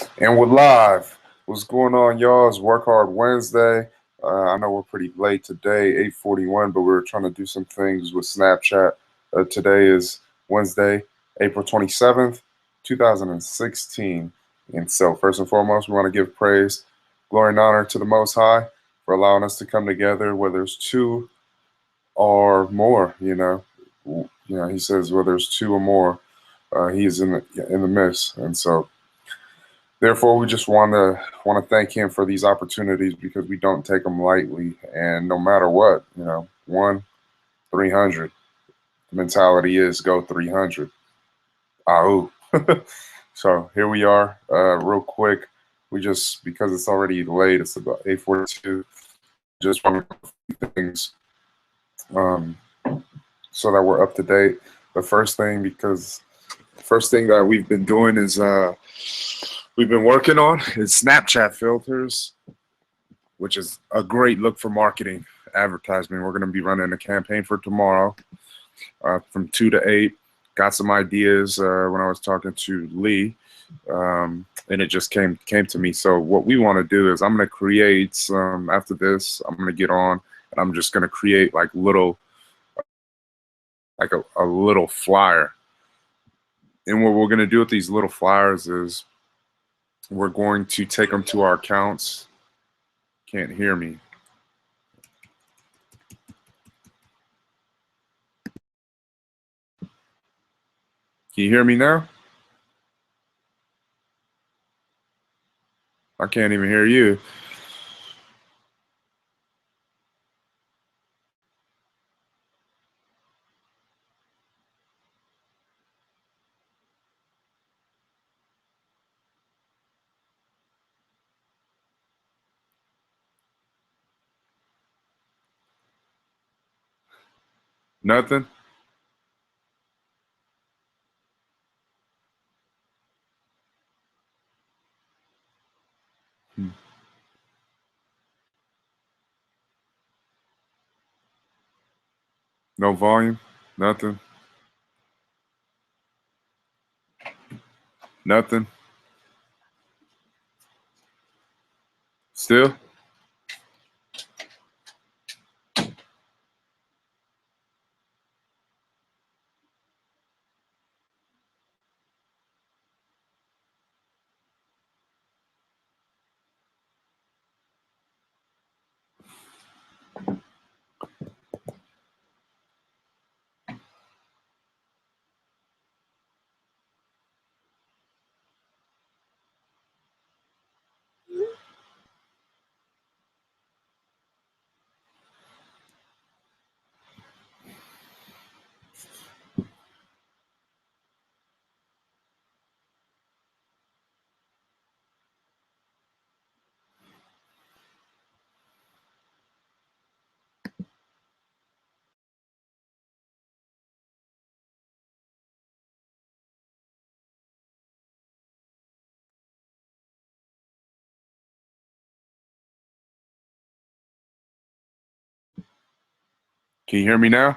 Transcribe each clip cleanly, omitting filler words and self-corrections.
And we're live. What's going on, y'all? It's Work Hard Wednesday. I know we're pretty late today, 8:41, but we were trying to do some things with Snapchat. Today is Wednesday, April 27th, 2016. And so, first and foremost, we want to give praise, glory, and honor to the Most High for allowing us to come together, whether it's two or more. He says, whether it's two or more, He is in the midst. And so, therefore, we just want to thank him for these opportunities because we don't take them lightly. And no matter what, 300. The mentality is go 300. Ahoo. So here we are. Real quick, we just, because it's already late, it's about 8:42. Just want to do a few things um, so that we're up to date. The first thing that we've been doing is we've been working on is Snapchat filters, which is a great look for marketing advertisement. We're going to be running a campaign for tomorrow from 2 to 8. Got some ideas when I was talking to Lee, and it just came to me. So what we want to do is I'm going to create some, after this, I'm going to get on and I'm just going to create like a little flyer. And what we're going to do with these little flyers is we're going to take them to our accounts. Can't hear me. Can you hear me now? I can't even hear you. Nothing? No volume? Nothing? Nothing? Still? Can you hear me now?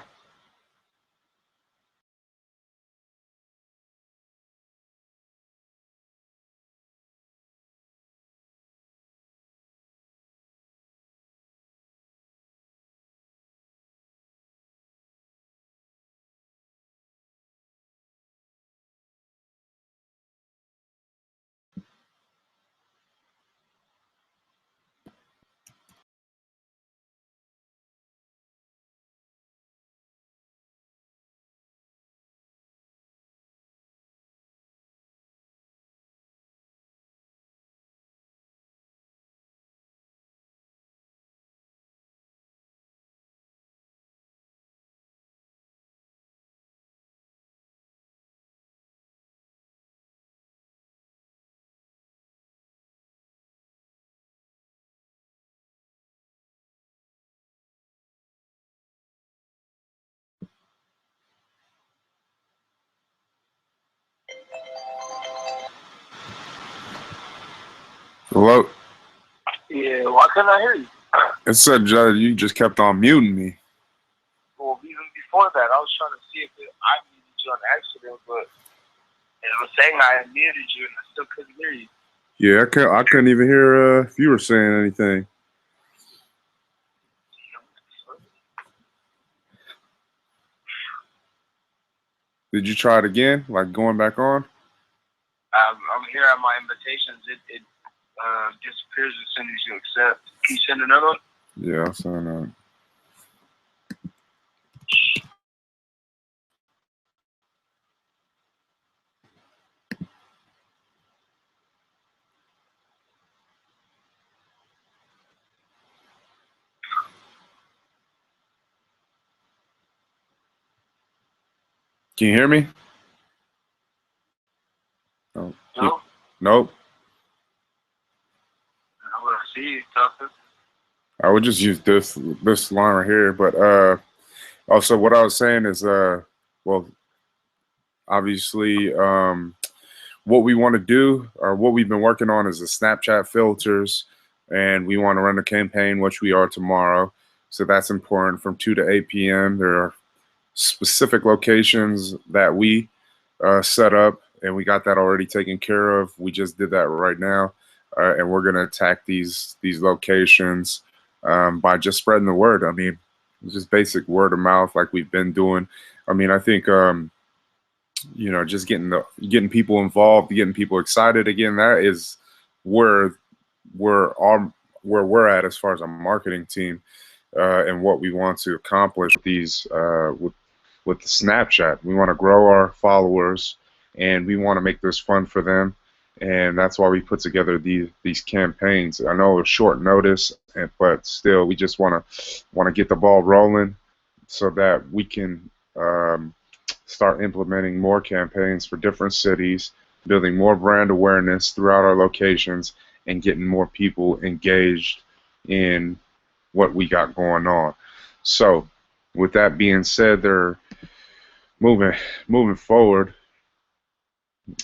Hello? Yeah, why couldn't I hear you? It said you just kept on muting me. Well, even before that, I was trying to see if I muted you on accident, but it was saying I had muted you and I still couldn't hear you. Yeah, I couldn't even hear if you were saying anything. Did you try it again, like going back on? I'm here at my invitations. It disappears as soon as you accept. Can you send another one? Yeah, I'll send that. Can you hear me? No. No. Nope. I want to see you, Tucker. I would just use this line right here. But also what I was saying is well, obviously what we want to do or what we've been working on is the Snapchat filters, and we want to run a campaign, which we are tomorrow. So that's important from 2 to 8 p.m. There are specific locations that we set up, and we got that already taken care of. We just did that right now, and we're going to attack these locations by just spreading the word. I mean, just basic word of mouth like we've been doing. I mean, I think just getting people involved, getting people excited again. That is where we're at as far as a marketing team and what we want to accomplish with these with the Snapchat. We want to grow our followers, and we want to make this fun for them. And that's why we put together these campaigns. I know it's short notice, but still, we just want to get the ball rolling so that we can start implementing more campaigns for different cities, building more brand awareness throughout our locations, and getting more people engaged in what we got going on. So, with that being said, they're moving forward.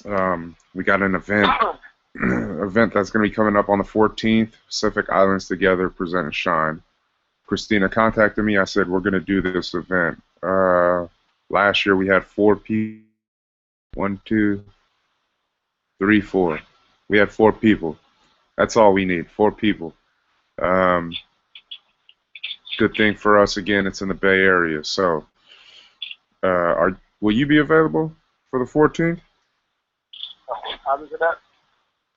We got an event that's going to be coming up on the 14th. Pacific Islands Together Present and Shine. Christina contacted me. I said we're going to do this event. Last year we had 4 people. 1, 2, 3, 4. We had 4 people. That's all we need. 4 people. Good thing for us. Again, it's in the Bay Area. So, will you be available for the 14th? How does it at?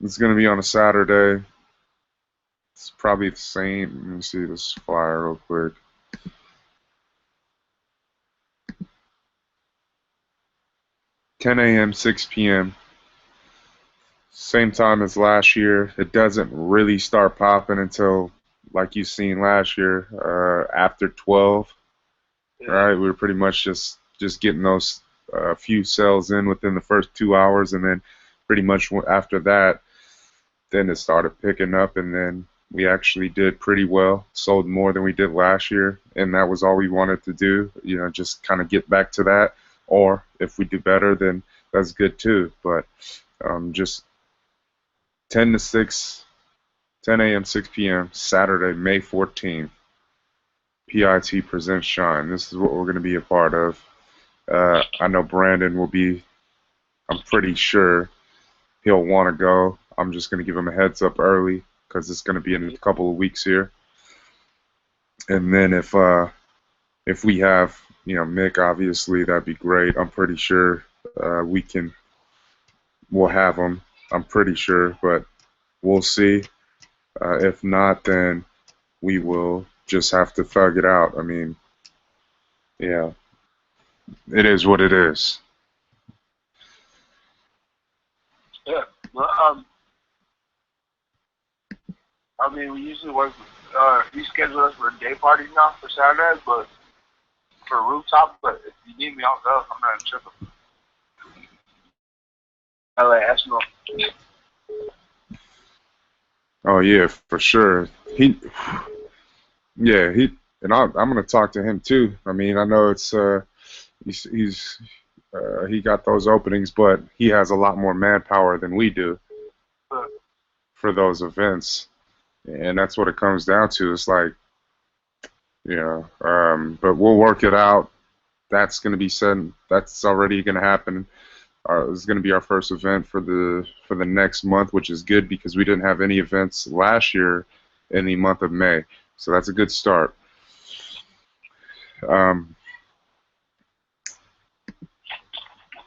It's going to be on a Saturday. It's probably the same. Let me see this flyer real quick. $10 a.m., 6 p.m. Same time as last year. It doesn't really start popping until, like you've seen last year, after 12. Yeah. Right? We were pretty much just getting those few sales in within the first 2 hours, and then pretty much after that, then it started picking up, and then we actually did pretty well, sold more than we did last year, and that was all we wanted to do, just kind of get back to that, or if we do better, then that's good too. But just 10 to 6, 10 a.m., 6 p.m., Saturday, May 14th, PIT Presents Shine. This is what we're going to be a part of. I know Brandon will be, I'm pretty sure he'll want to go. I'm just going to give him a heads up early because it's going to be in a couple of weeks here. And then if we have, Mick, obviously that'd be great. I'm pretty sure we'll have him. I'm pretty sure, but we'll see. If not, then we will just have to thug it out. I mean, yeah, it is what it is. Yeah. Well, I mean, we usually work with, you schedule us for day parties now for Saturdays, but for rooftop, but if you need me, I'll go. I'm not tripping. LAS, no. Oh yeah, for sure. And I'm gonna talk to him too. I mean, I know it's he got those openings, but he has a lot more manpower than we do for those events, and that's what it comes down to. It's like, but we'll work it out. That's gonna be said. That's already gonna happen. This is going to be our first event for the next month, which is good because we didn't have any events last year in the month of May. So that's a good start.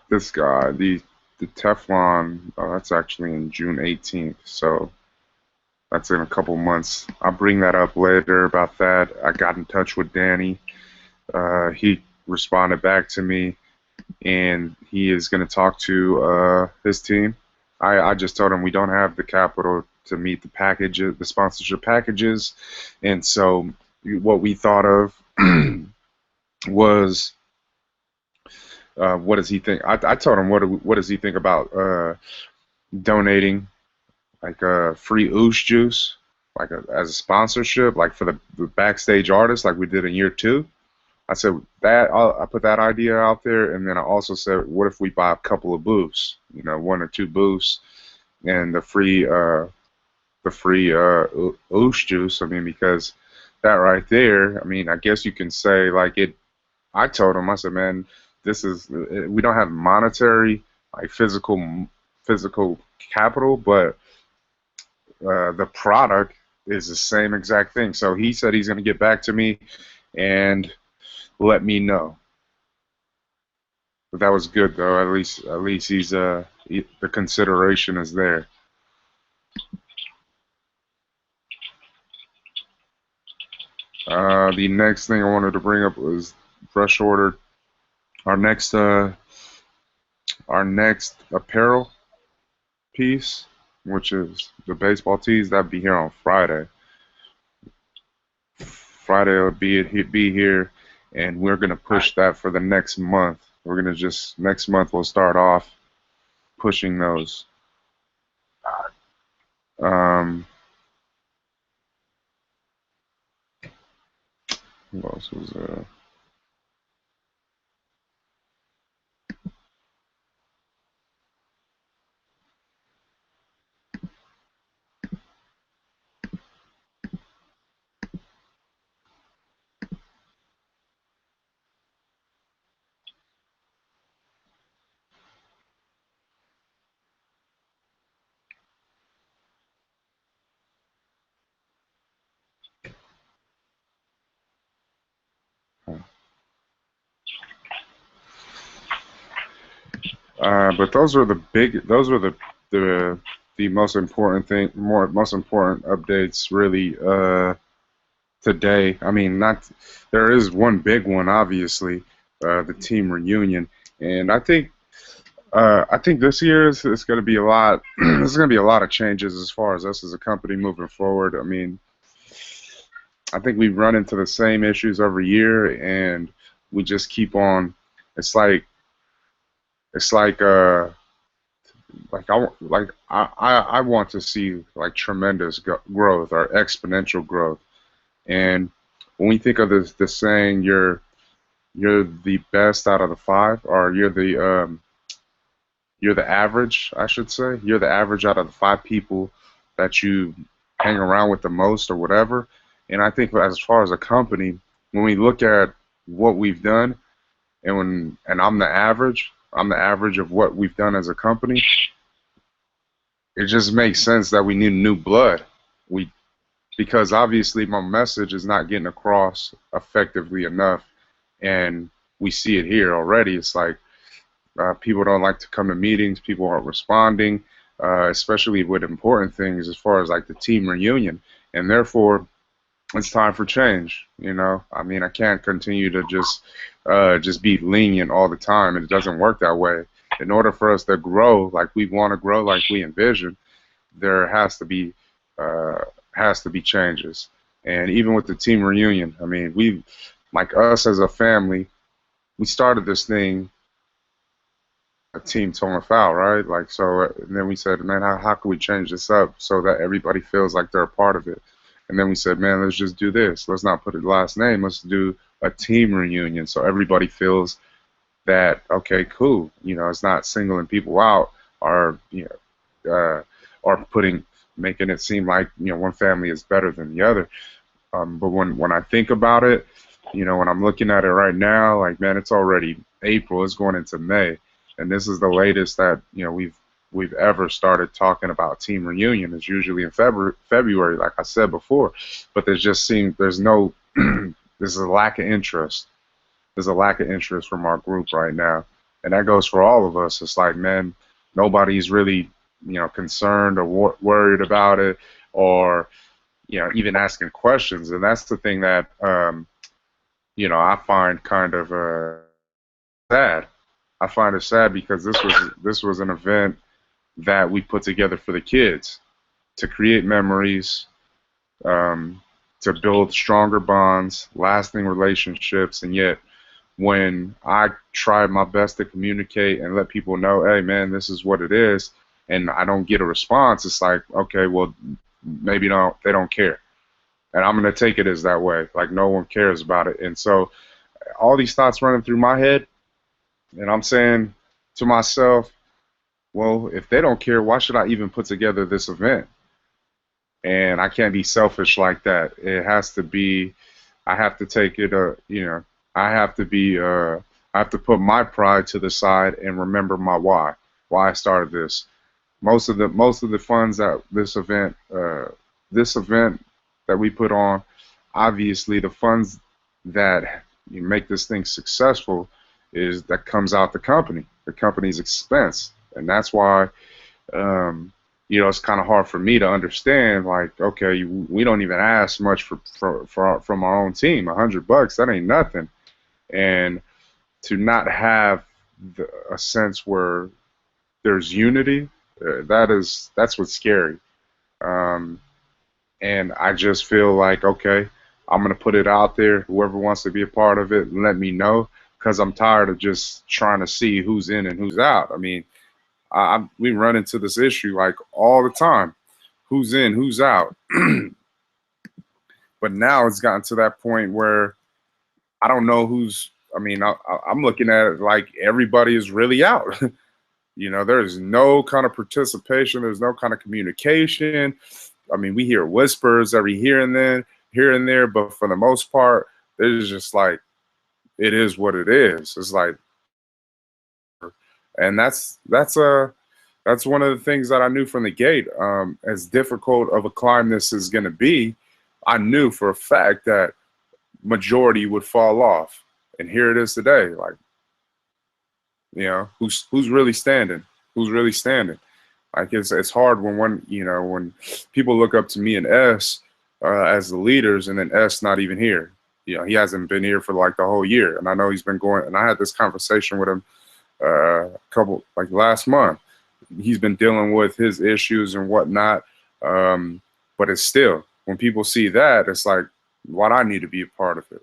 This guy, the Teflon, that's actually in June 18th. So that's in a couple months. I'll bring that up later about that. I got in touch with Danny. He responded back to me, and he is going to talk to his team. I just told him we don't have the capital to meet the package, the sponsorship packages, and so what we thought of was, what does he think? I told him what does he think about donating like a free Uce Juice, like as a sponsorship, like for the backstage artists, like we did in year 2. I said that I put that idea out there, and then I also said, what if we buy a couple of booths, 1 or 2 booths, and the free Uce Juice. I mean, because that right there, I mean, I guess you can say like it. I told him, I said, man, we don't have monetary, like physical capital, but the product is the same exact thing. So he said he's going to get back to me and let me know. But that was good, though. At least he's the consideration is there. The next thing I wanted to bring up was rush order. Our next apparel piece, which is the baseball tees, that'd be here on Friday. Friday will be here, and we're gonna push that for the next month. We're gonna next month we'll start off pushing those. What else was there? But those were the most important most important updates really today. I mean, there is one big one, obviously, the team reunion, and I think this year it's going to be a lot. There's going to be a lot of changes as far as us as a company moving forward. I mean, I think we run into the same issues every year, and we just keep on. It's like I want to see like tremendous growth or exponential growth. And when we think of the saying, you're the best out of the 5, or you're the average, I should say. You're the average out of the 5 people that you hang around with the most, or whatever. And I think as far as a company, when we look at what we've done, and I'm the average of what we've done as a company, it just makes sense that we need new blood. Because obviously my message is not getting across effectively enough, and we see it here already. It's like people don't like to come to meetings, people aren't responding, especially with important things as far as like the team reunion, and therefore it's time for change. I mean, I can't continue to just be lenient all the time, and it doesn't work that way. In order for us to grow like we want to grow, like we envision, there has to be changes. And even with the team reunion, I mean, like us as a family, we started this thing, a team Toma Foul, right? Like, so, and then we said, man, how can we change this up so that everybody feels like they're a part of it? And then we said, man, let's just do this. Let's not put a last name. Let's do a team reunion so everybody feels that, okay, cool. It's not singling people out, or or making it seem like one family is better than the other. But when I think about it, when I'm looking at it right now, like, man, it's already April. It's going into May. and this is the latest that we've ever started talking about team reunion. Is usually in February, like I said before, but there's no there's a lack of interest. There's a lack of interest from our group right now, and that goes for all of us. It's like, man, nobody's really concerned or worried about it, or even asking questions, and that's the thing that I find kind of sad. I find it sad because this was an event that we put together for the kids to create memories, to build stronger bonds, lasting relationships, and yet when I try my best to communicate and let people know, hey man, this is what it is, and I don't get a response, it's like, okay, well, maybe they don't care. And I'm going to take it as that way, like no one cares about it. And so all these thoughts running through my head, and I'm saying to myself, well, if they don't care, why should I even put together this event? And I can't be selfish like that. It has to be, I have to take it, I have to be, I have to put my pride to the side and remember my why I started this. Most of the funds that this event that we put on, obviously the funds that make this thing successful that comes out the company's expense, and that's why it's kind of hard for me to understand. Like, okay, we don't even ask much from our own team. $100, that ain't nothing, and to not have a sense where there's unity, that's what's scary. And I just feel like, okay, I'm going to put it out there. Whoever wants to be a part of it, let me know, because I'm tired of just trying to see who's in and who's out. I mean, we run into this issue like all the time. Who's in, who's out? But now it's gotten to that point where I don't know who's, I mean, I'm looking at it like everybody is really out. There's no kind of participation. There's no kind of communication. I mean, we hear whispers every here and there, but for the most part, it's just like, it is what it is. It's like, and that's one of the things that I knew from the gate. As difficult of a climb this is going to be, I knew for a fact that majority would fall off, and here it is today. Like, who's really standing? Who's really standing? Like, it's hard when when people look up to me and S as the leaders, and then S not even here. He hasn't been here for like the whole year, and I know he's been going. And I had this conversation with him last month. He's been dealing with his issues and whatnot, but it's still, when people see that, it's like, why do I need to be a part of it?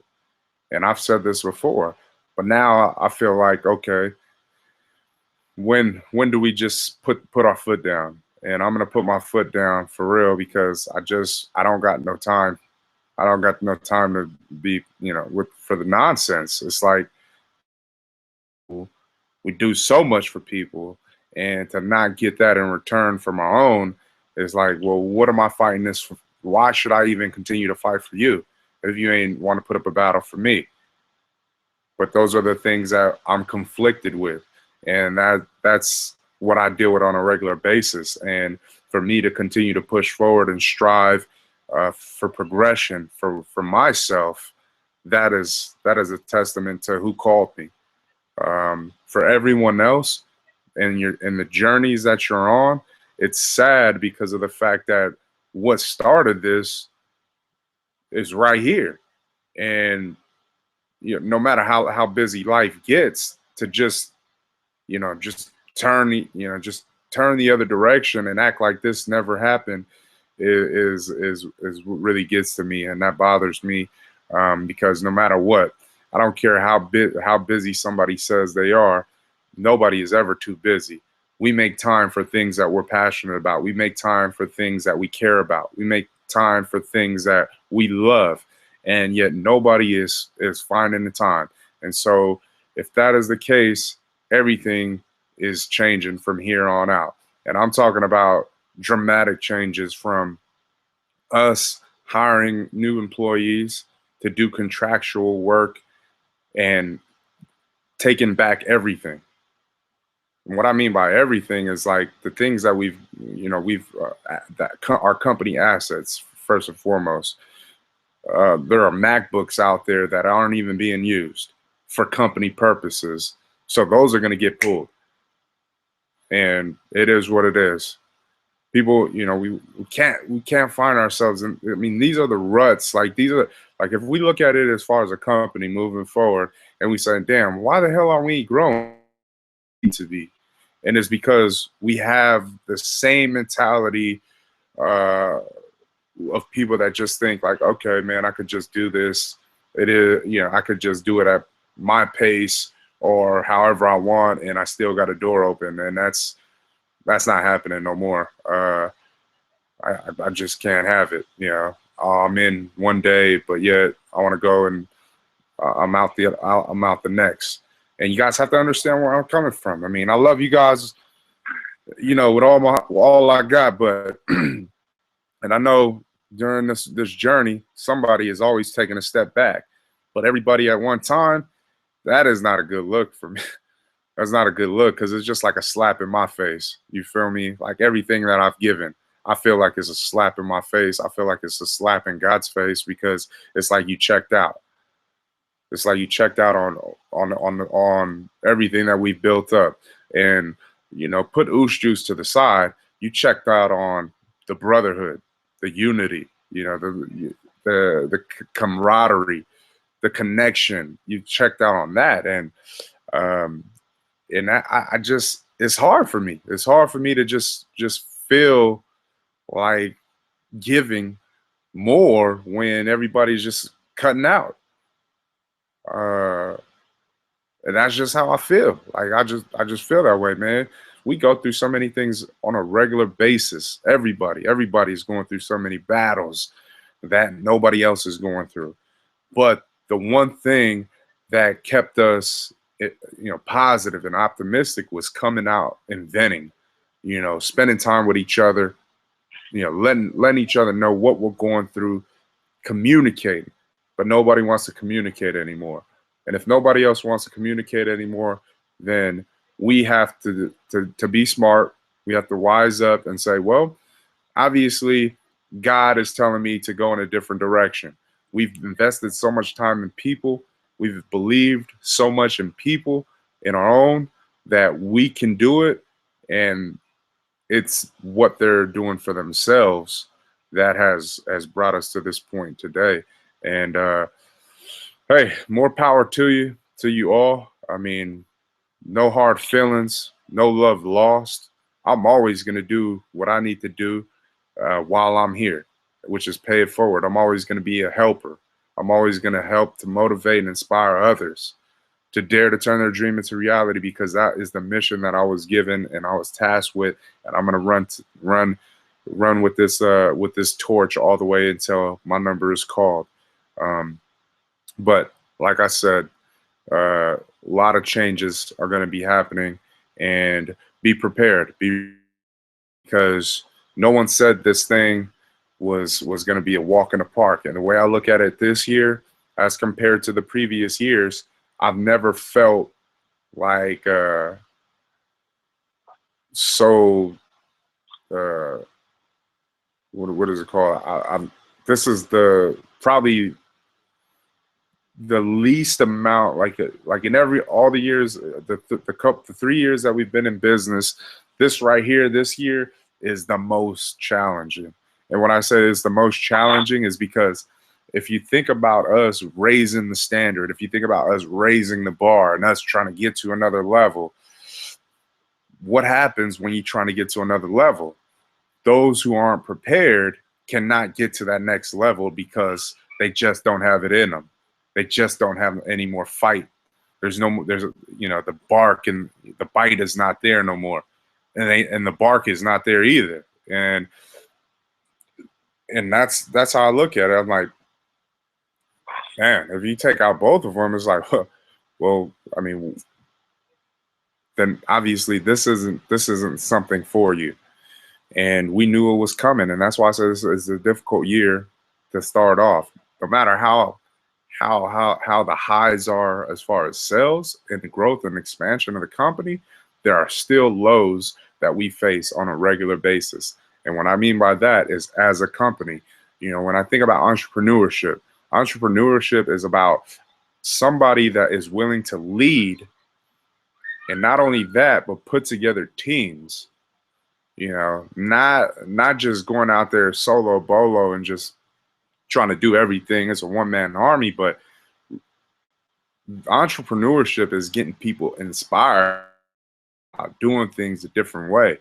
And I've said this before, but now I feel like, okay, when do we just put our foot down? And I'm gonna put my foot down for real, because I don't got no time. I don't got no time to be for the nonsense. It's like, we do so much for people, and to not get that in return from our own is like, well, what am I fighting this for? Why should I even continue to fight for you if you ain't want to put up a battle for me? But those are the things that I'm conflicted with, and that's what I deal with on a regular basis. And for me to continue to push forward and strive for progression for myself, that is a testament to who called me. For everyone else, and the journeys that you're on, it's sad because of the fact that what started this is right here. And no matter how busy life gets, to just turn the other direction and act like this never happened is what really gets to me, and that bothers me, because no matter what, I don't care how busy somebody says they are, nobody is ever too busy. We make time for things that we're passionate about. We make time for things that we care about. We make time for things that we love, and yet nobody is finding the time. And so if that is the case, everything is changing from here on out. And I'm talking about dramatic changes, from us hiring new employees to do contractual work and taking back everything. And what I mean by everything is like the things that our company assets first and foremost. There are MacBooks out there that aren't even being used for company purposes, so those are going to get pulled, and it is what it is. People, we can't find ourselves in. I mean, these are the ruts. Like these are like if we look at it as far as a company moving forward, and we say, "Damn, why the hell are we growing to be?" And it's because we have the same mentality uh, of people that just think like, "Okay, man, I could just do this. It is, I could just do it at my pace or however I want, and I still got a door open." And that's not happening no more. I just can't have it. I'm in one day, but yet I want to go and I'm out the next. And you guys have to understand where I'm coming from. I mean, I love you guys, with all I got, but and I know during this journey, somebody is always taking a step back. But everybody at one time, that is not a good look for me. That's not a good look because it's just like a slap in my face. You feel me? Like everything that I've given, I feel like it's a slap in my face. I feel like it's a slap in God's face because it's like you checked out. It's like you checked out on everything that we built up, and put Uce Juice to the side. You checked out on the brotherhood, the unity, the camaraderie, the connection. You checked out on that, um, and I just it's hard for me. It's hard for me to just feel like giving more when everybody's just cutting out. Uh, and that's just how I feel. Like I just feel that way, man. We go through so many things on a regular basis. Everybody's going through so many battles that nobody else is going through. But the one thing that kept us, positive and optimistic was coming out, inventing, spending time with each other, letting each other know what we're going through, communicating. But nobody wants to communicate anymore. And if nobody else wants to communicate anymore, then we have to be smart. We have to wise up and say, well, obviously, God is telling me to go in a different direction. We've invested so much time in people. We've believed so much in people, in our own, that we can do it. And it's what they're doing for themselves that has brought us to this point today. And hey, more power to you all. I mean, no hard feelings, no love lost. I'm always going to do what I need to do while I'm here, which is pay it forward. I'm always going to be a helper. I'm always going to help to motivate and inspire others to dare to turn their dream into reality, because that is the mission that I was given and I was tasked with, and I'm going to run with this torch all the way until my number is called. But like I said, a lot of changes are going to be happening, and be prepared. Because no one said this thing was going to be a walk in the park. And the way I look at it this year, as compared to the previous years, I've never felt like so. What is it called? This is probably the least amount, like in all the years, the 3 years that we've been in business, this right here this year is the most challenging. And when I say it's the most challenging is because if you think about us raising the standard, if you think about us raising the bar and us trying to get to another level, what happens when you're trying to get to another level? Those who aren't prepared cannot get to that next level because they just don't have it in them. They just don't have any more fight. The bark and the bite is not there no more, and the bark is not there either. And that's how I look at it. I'm like, man, if you take out both of them, it's like, huh, well, I mean, then obviously this isn't something for you. And we knew it was coming, and that's why I said this is a difficult year to start off. No matter how the highs are as far as sales and the growth and expansion of the company, there are still lows that we face on a regular basis. And what I mean by that is, as a company, when I think about entrepreneurship is about somebody that is willing to lead, and not only that, but put together teams. Not just going out there solo bolo and just trying to do everything as a one-man army, but entrepreneurship is getting people inspired, doing things a different way.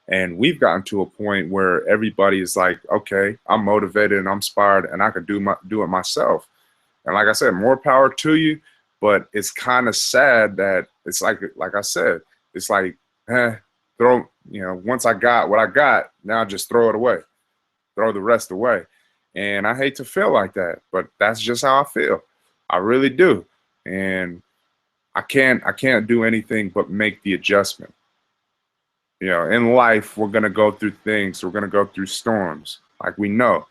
And we've gotten to a point where everybody is like, okay, I'm motivated and I'm inspired and I could do it myself. And like I said, more power to you. But it's kind of sad that it's like I said, it's like, once I got what I got, now just throw it away, throw the rest away. And I hate to feel like that, but that's just how I feel. I really do. And I can't do anything but make the adjustment. In life, we're going to go through things. We're going to go through storms, like we know,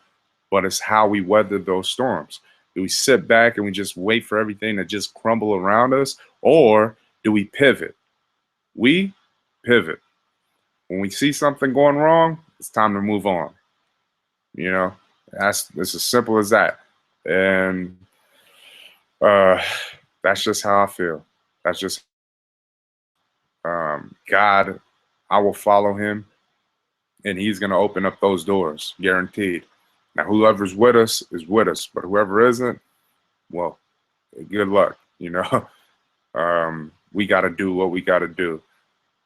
but it's how we weather those storms. Do we sit back and we just wait for everything to just crumble around us, or do we pivot? We pivot. When we see something going wrong, it's time to move on. It's as simple as that. And that's just how I feel. That's just God. I will follow him, and he's going to open up those doors, guaranteed. Now, whoever's with us is with us, but whoever isn't, well, good luck. We got to do what we got to do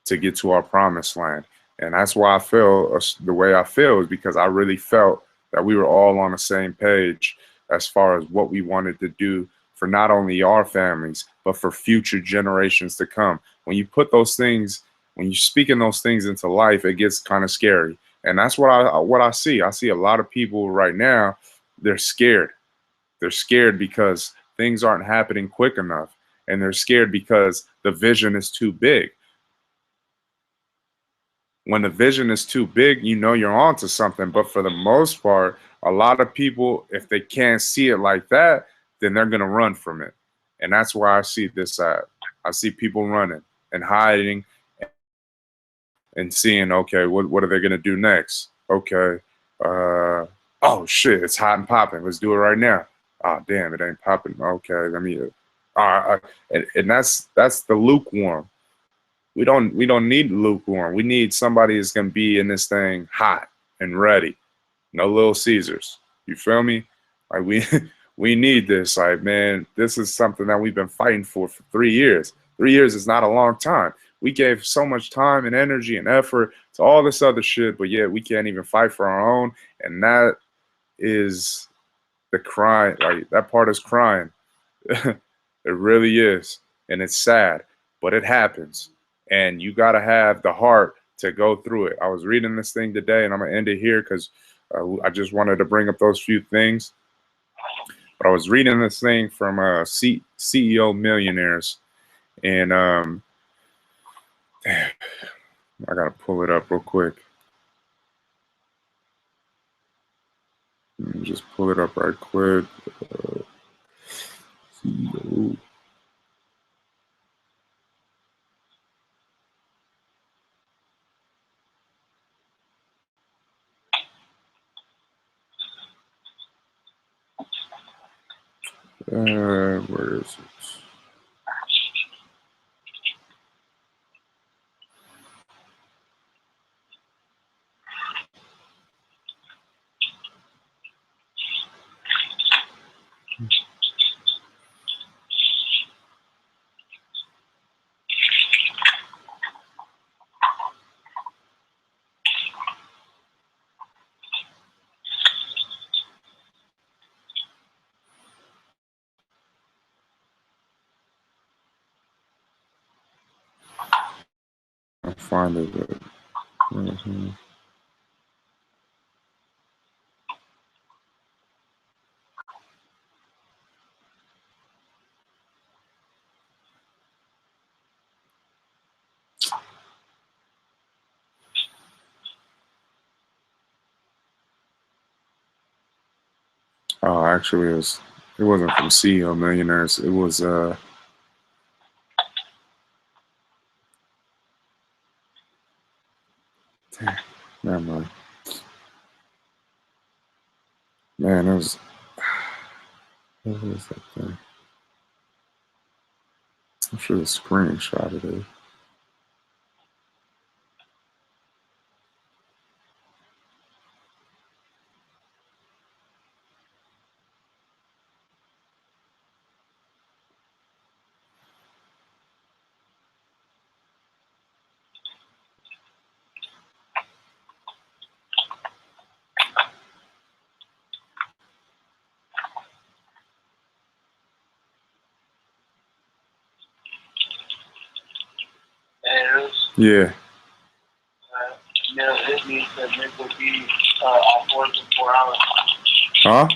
to get to our promised land. And that's why I feel the way I feel, is because I really felt that we were all on the same page as far as what we wanted to do for not only our families, but for future generations to come. When you put those things, when you're speaking those things into life, it gets kind of scary. And that's what I see. I see a lot of people right now, they're scared. They're scared because things aren't happening quick enough. And they're scared because the vision is too big. When the vision is too big, you're onto something. But for the most part, a lot of people, if they can't see it like that, then they're going to run from it. And that's why I see this side. I see people running and hiding and seeing, okay, what are they going to do next? Okay. Oh, shit, it's hot and popping. Let's do it right now. Oh, damn, it ain't popping. Okay, let me. And that's the lukewarm. We don't need lukewarm. We need somebody that's going to be in this thing hot and ready. No Little Caesars. You feel me? Like we need this. Like, man, this is something that we've been fighting for 3 years. 3 years is not a long time. We gave so much time and energy and effort to all this other shit, but yet we can't even fight for our own. And that is the crying. Like, that part is crying. It really is. And it's sad, but it happens. And you got to have the heart to go through it. I was reading this thing today, and I'm going to end it here because I just wanted to bring up those few things. But I was reading this thing from CEO Millionaires, and damn, I got to pull it up real quick. Let me just pull it up right quick. CEO. Where is it? I'll find it. Oh, actually, it wasn't from CEO Millionaires. It was Never mind. Man, it was. What was that thing? I should have screenshotted it. Yeah. Neil hit me and said Nick would be off work in 4 hours. Huh?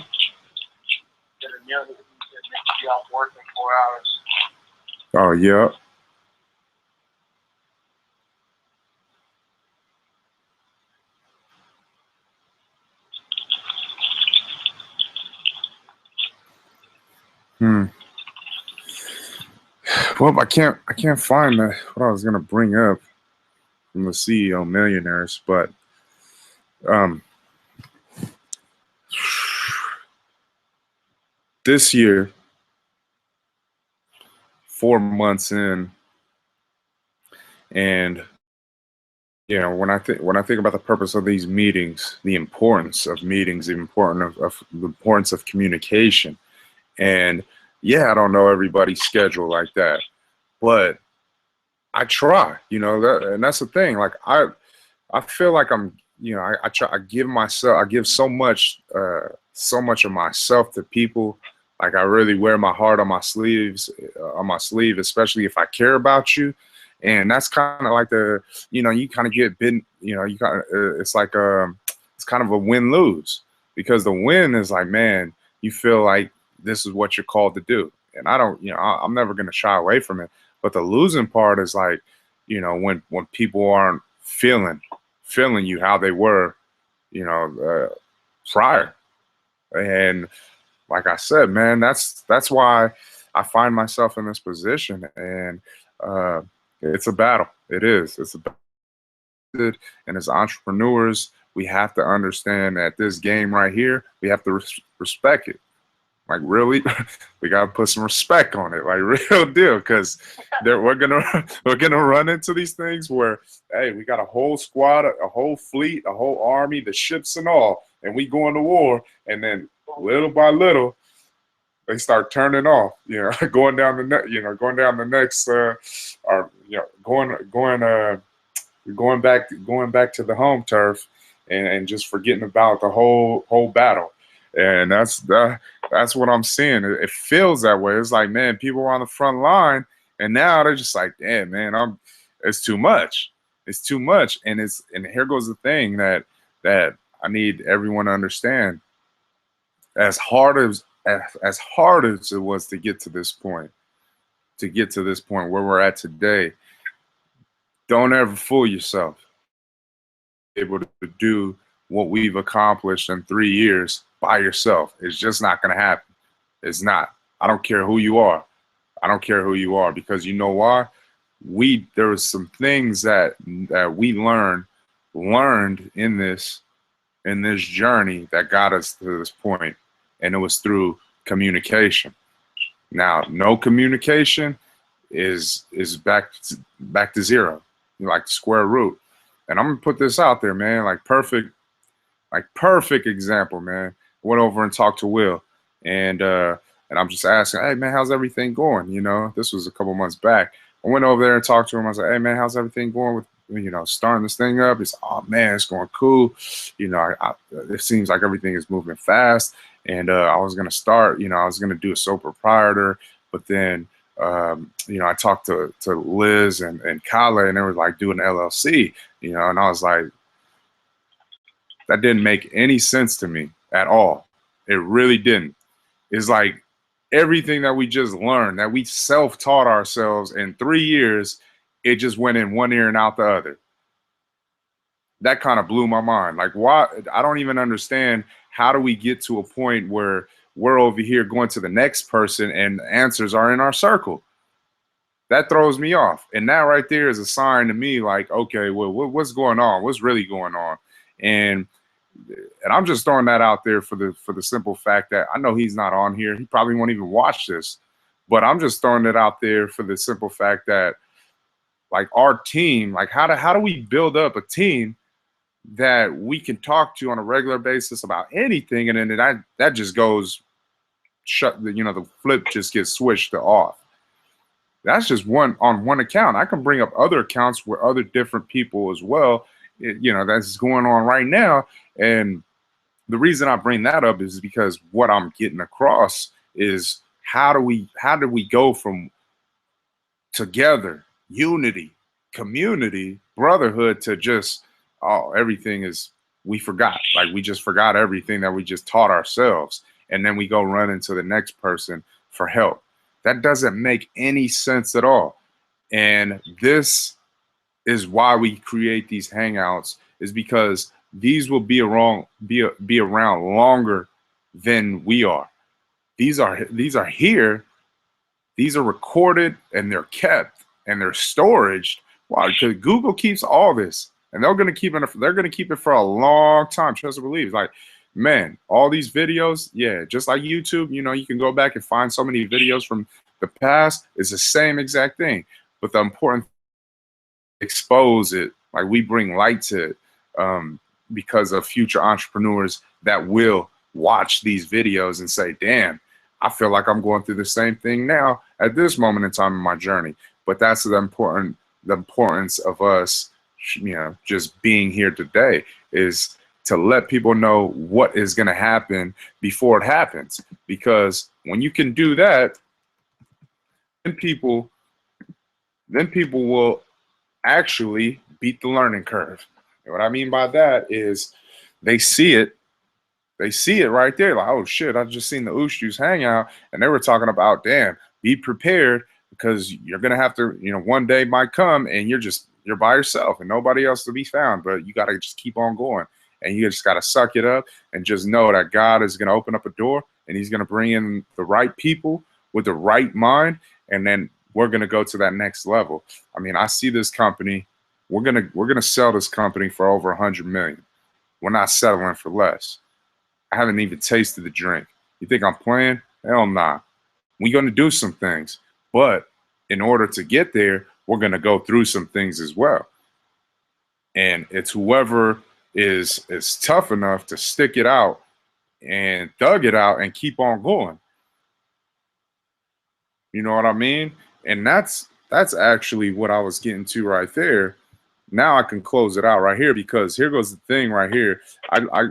Neil hit me and said Nick would be off work in 4 hours. Oh, yeah. Well, I can't find what I was gonna bring up from the CEO Millionaires, but this year, 4 months in, and you know, when I think about the purpose of these meetings, the importance of meetings, the importance of communication, and yeah, I don't know everybody's schedule like that, but I try, you know, and that's the thing. Like I feel like I'm, you know, I try, I give so much of myself to people. Like I really wear my heart on my sleeve, especially if I care about you. And that's kind of like you know, you kind of get bitten, you know, you kind of, it's like, it's kind of a win-lose, because the win is like, man, you feel like this is what you're called to do. And I don't, you know, I'm never going to shy away from it. But the losing part is like, you know, when people aren't feeling you how they were, you know, prior. And like I said, man, that's why I find myself in this position. And it's a battle. It is. It's a battle. And as entrepreneurs, we have to understand that this game right here, we have to respect it. Like really, we gotta put some respect on it, like real deal, because we're gonna run into these things where, hey, we got a whole squad, a whole fleet, a whole army, the ships and all, and we go into war, and then little by little, they start turning off, you know, going down the next, or you know, going back to the home turf, and just forgetting about the whole battle. And that's what I'm seeing. It feels that way. It's like, man, people are on the front line, and now they're just like, damn, man, it's too much. It's too much. And here goes the thing that I need everyone to understand. As hard as it was to get to this point, where we're at today, don't ever fool yourself. Able to do what we've accomplished in 3 years by yourself. It's just not going to happen. It's not. I don't care who you are. I don't care who you are, because you know why? There was some things that we learned in this journey that got us to this point, and it was through communication. Now, no communication is back to zero, like square root. And I'm gonna put this out there, man. Like perfect example, man. Went over and talked to Will, and I'm just asking, hey man, how's everything going? You know, this was a couple months back. I went over there and talked to him. I was like, hey man, how's everything going with, you know, starting this thing up? He's, oh man, it's going cool. You know, it seems like everything is moving fast. And I was gonna start, you know, I was gonna do a sole proprietor, but then you know, I talked to Liz and Kala, and they were like doing LLC, you know, and I was like, that didn't make any sense to me at all. It really didn't. It's like everything that we just learned, that we self-taught ourselves in 3 years, it just went in one ear and out the other. That kind of blew my mind. Like, why? I don't even understand, how do we get to a point where we're over here going to the next person and answers are in our circle? That throws me off. And that right there is a sign to me like, okay, well, what's going on? What's really going on? And I'm just throwing that out there for the simple fact that I know he's not on here. He probably won't even watch this, but I'm just throwing it out there for the simple fact that, like, our team, like, how do we build up a team that we can talk to on a regular basis about anything, and then that just goes the flip just gets switched to off. That's just one account. I can bring up other accounts where other different people as well, that's going on right now. And the reason I bring that up is because what I'm getting across is how do we go from together, unity, community, brotherhood, to just, oh, everything is, we forgot. Like, we just forgot everything that we just taught ourselves. And then we go run into the next person for help. That doesn't make any sense at all. And this is why we create these hangouts, is because these will be around longer than we are. These are here. These are recorded and they're kept and they're storaged. Wow, because Google keeps all this, and they're gonna keep it for a long time. Trust and believe. Like, man, all these videos, yeah, just like YouTube, you can go back and find so many videos from the past. It's the same exact thing. But the important, expose it, like, we bring light to it, because of future entrepreneurs that will watch these videos and say, damn, I feel like I'm going through the same thing now at this moment in time in my journey. But that's the importance of us, just being here today, is to let people know what is going to happen before it happens. Because when you can do that, then people will actually beat the learning curve. And what I mean by that is they see it right there. Like, oh shit, I just seen the Uce Juice hangout, and they were talking about, damn, be prepared, because you're gonna have to, one day might come and you're by yourself and nobody else to be found, but you gotta just keep on going, and you just gotta suck it up and just know that God is gonna open up a door, and he's gonna bring in the right people with the right mind, and then we're gonna go to that next level. I mean, I see this company, we're gonna sell this company for over 100 million. We're not settling for less. I haven't even tasted the drink. You think I'm playing? Hell nah. We're going to do some things. But in order to get there, we're going to go through some things as well. And it's whoever is tough enough to stick it out and thug it out and keep on going. You know what I mean? And that's actually what I was getting to right there. Now I can close it out right here, because here goes the thing right here.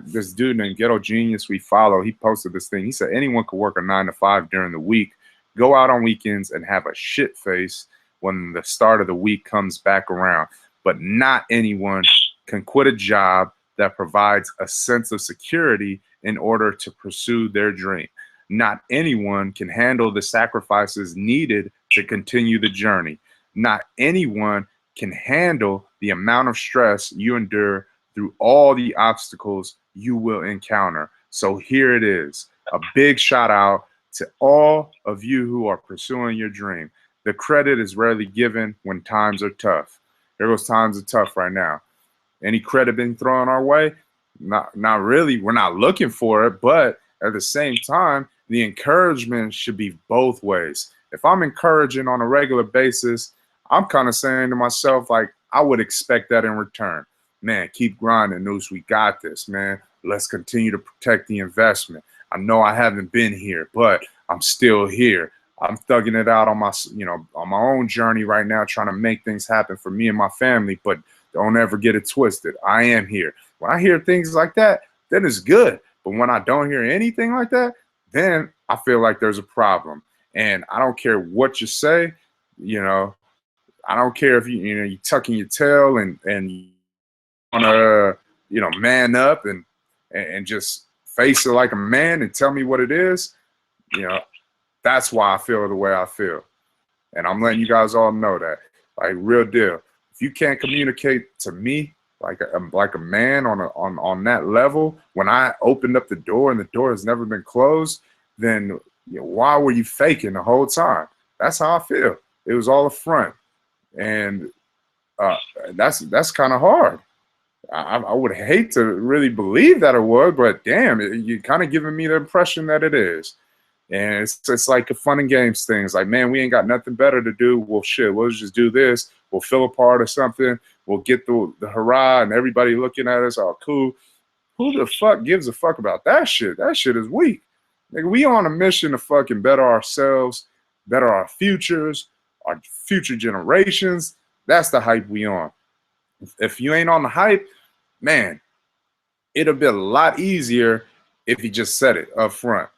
This dude named Ghetto Genius we follow, he posted this thing. He said anyone could work a 9 to 5 during the week, go out on weekends and have a shit face when the start of the week comes back around. But not anyone can quit a job that provides a sense of security in order to pursue their dream. Not anyone can handle the sacrifices needed to continue the journey. Not anyone can handle the amount of stress you endure through all the obstacles you will encounter. So here it is, a big shout out to all of you who are pursuing your dream. The credit is rarely given when times are tough. Here goes times are tough right now. Any credit being thrown our way? Not really. We're not looking for it, but at the same time, the encouragement should be both ways. If I'm encouraging on a regular basis, I'm kind of saying to myself, like, I would expect that in return. Man, keep grinding, Uce. We got this, man. Let's continue to protect the investment. I know I haven't been here, but I'm still here. I'm thugging it out on my own journey right now, trying to make things happen for me and my family, but don't ever get it twisted. I am here. When I hear things like that, then it's good. But when I don't hear anything like that, then I feel like there's a problem. And I don't care what you say, I don't care if you're tucking your tail and you want to, man up and just face it like a man and tell me what it is. That's why I feel the way I feel. And I'm letting you guys all know that, like, real deal. If you can't communicate to me like a man on that level, when I opened up the door and the door has never been closed, then why were you faking the whole time? That's how I feel. It was all a front. And that's kind of hard. I would hate to really believe that it would, but damn, you're kind of giving me the impression that it is. And it's like a fun and games thing. It's like, man, we ain't got nothing better to do. Well, shit, we'll just do this. We'll fill a part or something. We'll get the hurrah and everybody looking at us all cool. Who the fuck gives a fuck about that shit? That shit is weak. Nigga, we on a mission to fucking better ourselves, better our future generations. That's the hype we on. If you ain't on the hype, man, it'll be a lot easier if you just said it up front.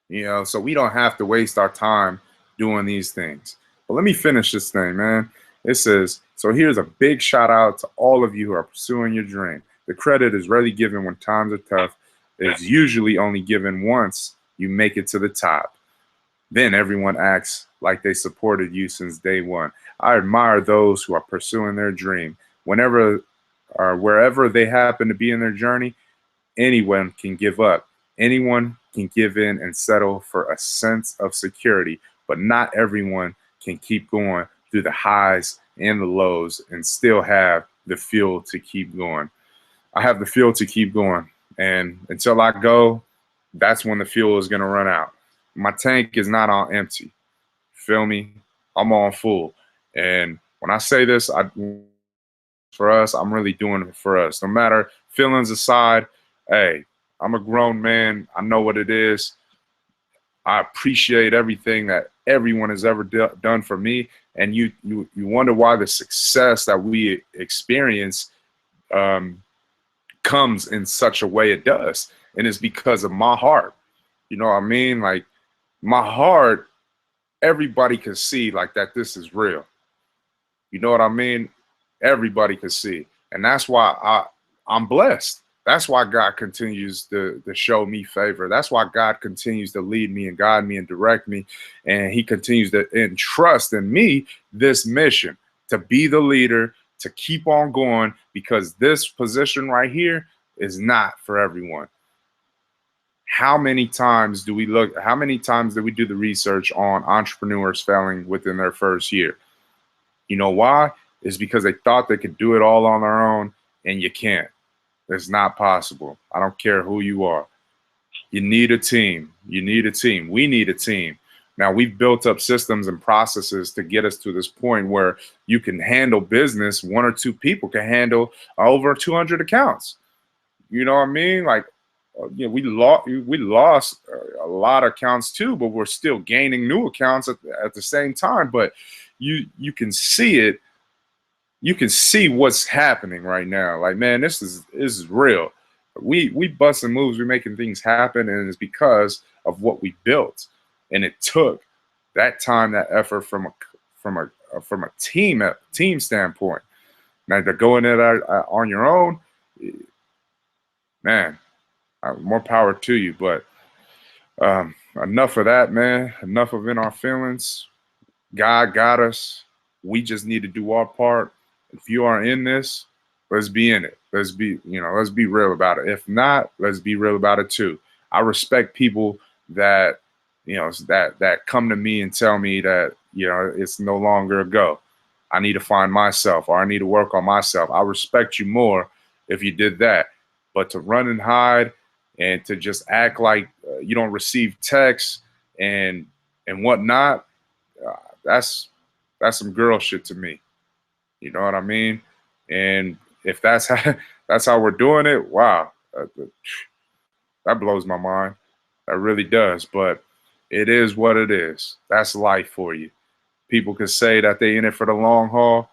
You know, so we don't have to waste our time doing these things. But let me finish this thing, man. It says, so here's a big shout out to all of you who are pursuing your dream. The credit is rarely given when times are tough. It's usually only given once you make it to the top. Then everyone acts like they supported you since day one. I admire those who are pursuing their dream. Whenever or wherever they happen to be in their journey, anyone can give up. Anyone can give in and settle for a sense of security, but not everyone can keep going through the highs and the lows and still have the fuel to keep going. I have the fuel to keep going, and until I go, that's when the fuel is going to run out. My tank is not on empty. Feel me? I'm on full. And when I say this, for us, I'm really doing it for us. No matter feelings aside, hey, I'm a grown man. I know what it is. I appreciate everything that everyone has ever done for me. And you wonder why the success that we experience comes in such a way it does. And it's because of my heart. You know what I mean? Like, my heart, everybody can see like that this is real. You know what I mean? Everybody can see. And that's why I'm blessed. That's why God continues to show me favor. That's why God continues to lead me and guide me and direct me. And he continues to entrust in me this mission to be the leader, to keep on going, because this position right here is not for everyone. How many times do we how many times do we do the research on entrepreneurs failing within their first year? You know why? It's because they thought they could do it all on their own, and you can't. It's not possible. I don't care who you are. You need a team. You need a team. We need a team. Now, we've built up systems and processes to get us to this point where you can handle business. One or two people can handle over 200 accounts. You know what I mean? Like, you know, we lost a lot of accounts too, but we're still gaining new accounts at the same time. But you can see it. You can see what's happening right now. Like, man, this is real. We busting moves, we're making things happen, and it's because of what we built. And it took that time, that effort from a team standpoint. Now, to go in there on your own, man, more power to you. But enough of that, man. Enough of in our feelings. God got us. We just need to do our part. If you are in this, let's be in it. Let's be real about it. If not, let's be real about it too. I respect people that, that come to me and tell me that, it's no longer a go. I need to find myself, or I need to work on myself. I respect you more if you did that. But to run and hide and to just act like you don't receive texts and whatnot, that's some girl shit to me. You know what I mean? And if that's how we're doing it, wow, that blows my mind. That really does. But it is what it is. That's life for you. People could say that they in it for the long haul.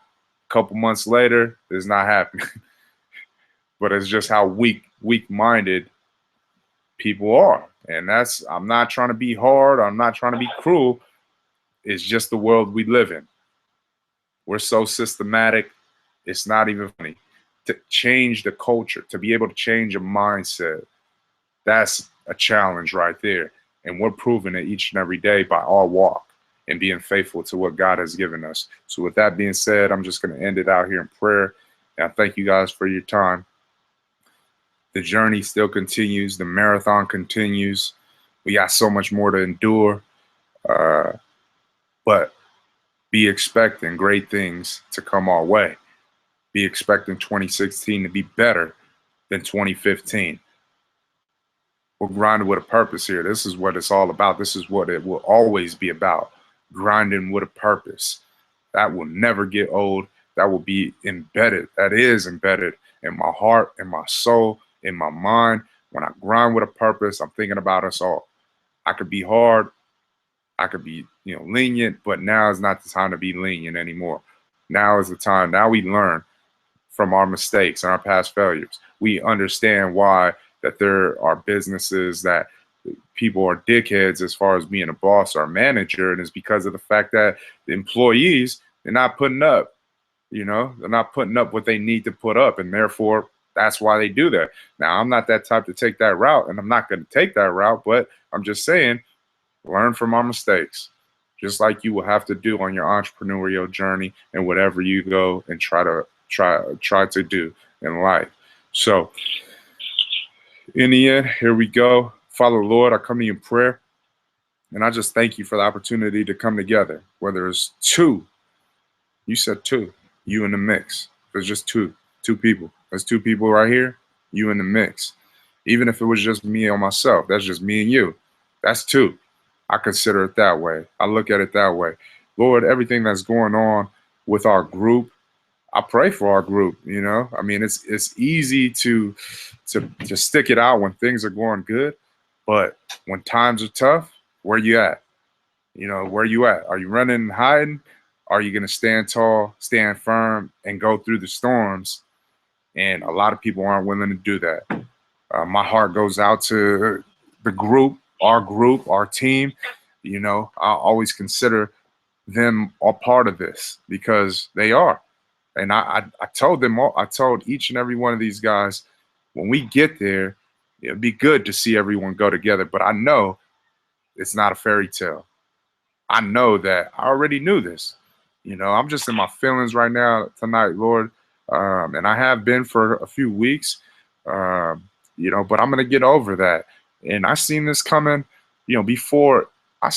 A couple months later, it's not happening. But it's just how weak-minded people are. And I'm not trying to be hard. I'm not trying to be cruel. It's just the world we live in. We're so systematic, it's not even funny. To change the culture, to be able to change a mindset, that's a challenge right there. And we're proving it each and every day by our walk and being faithful to what God has given us. So with that being said, I'm just going to end it out here in prayer. And I thank you guys for your time. The journey still continues. The marathon continues. We got so much more to endure. But be expecting great things to come our way. be expecting 2016 to be better than 2015. We're grinding with a purpose here. This is what it's all about. This is what it will always be about. Grinding with a purpose. That will never get old. That will be embedded. That is embedded in my heart, in my soul, in my mind. When I grind with a purpose, I'm thinking about us all. I could be hard. I could be, lenient, but now is not the time to be lenient anymore. Now is the time. Now we learn from our mistakes and our past failures. We understand why that there are businesses that people are dickheads as far as being a boss or a manager, and it's because of the fact that the employees, they're not putting up, they're not putting up what they need to put up, and therefore that's why they do that. Now, I'm not that type to take that route, and I'm not going to take that route, but I'm just saying, learn from our mistakes, just like you will have to do on your entrepreneurial journey and whatever you go and try to do in life. So in the end, here we go. Father, Lord, I come to you in prayer, and I just thank you for the opportunity to come together, whether it's two. You said two, you in the mix. There's just two people. There's two people right here, you in the mix. Even if it was just me or myself, that's just me and you. That's two. I consider it that way. I look at it that way. Lord, everything that's going on with our group, I pray for our group. I mean, it's easy to stick it out when things are going good, but when times are tough, where you at? Where you at? Are you running and hiding? Are you going to stand tall, stand firm, and go through the storms? And a lot of people aren't willing to do that. My heart goes out to the group, our team. I always consider them a part of this because they are. And I told them all, I told each and every one of these guys, when we get there, it'd be good to see everyone go together. But I know it's not a fairy tale. I know that I already knew this. I'm just in my feelings right now tonight, Lord. And I have been for a few weeks, but I'm going to get over that. And I seen this coming, before I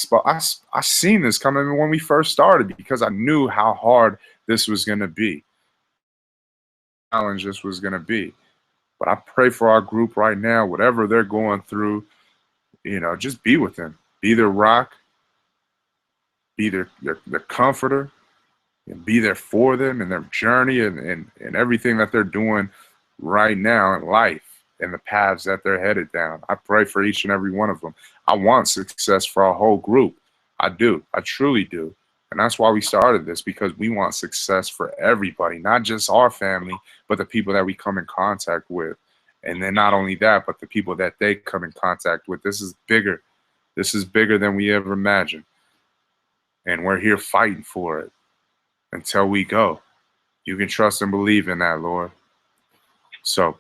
seen this coming when we first started, because I knew how hard this was going to be. Challenge this was going to be. But I pray for our group right now, whatever they're going through, just be with them. Be their rock, be their comforter, and be there for them in their journey and everything that they're doing right now in life and the paths that they're headed down. I pray for each and every one of them. I want success for our whole group. I do. I truly do. And that's why we started this, because we want success for everybody, not just our family, but the people that we come in contact with. And then not only that, but the people that they come in contact with. This is bigger. This is bigger than we ever imagined. And we're here fighting for it until we go. You can trust and believe in that, Lord. So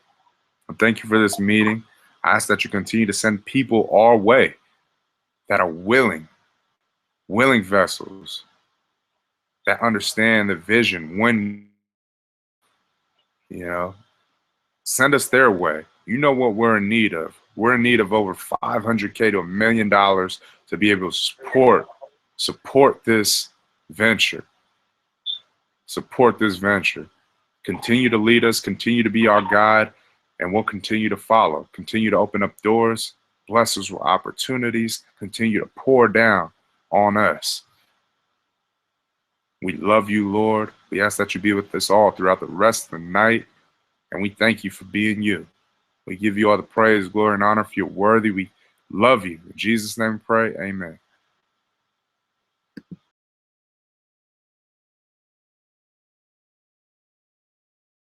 thank you for this meeting. I ask that you continue to send people our way that are willing vessels, that understand the vision. When, send us their way. You know what we're in need of. We're in need of over $500K to $1 million to be able to support this venture. Support this venture. Continue to lead us, continue to be our guide, and we'll continue to follow. Continue to open up doors, bless us with opportunities, continue to pour down on us. We love you, Lord. We ask that you be with us all throughout the rest of the night, and we thank you for being you. We give you all the praise, glory, and honor, for you're worthy. We love you. In Jesus' name we pray, amen.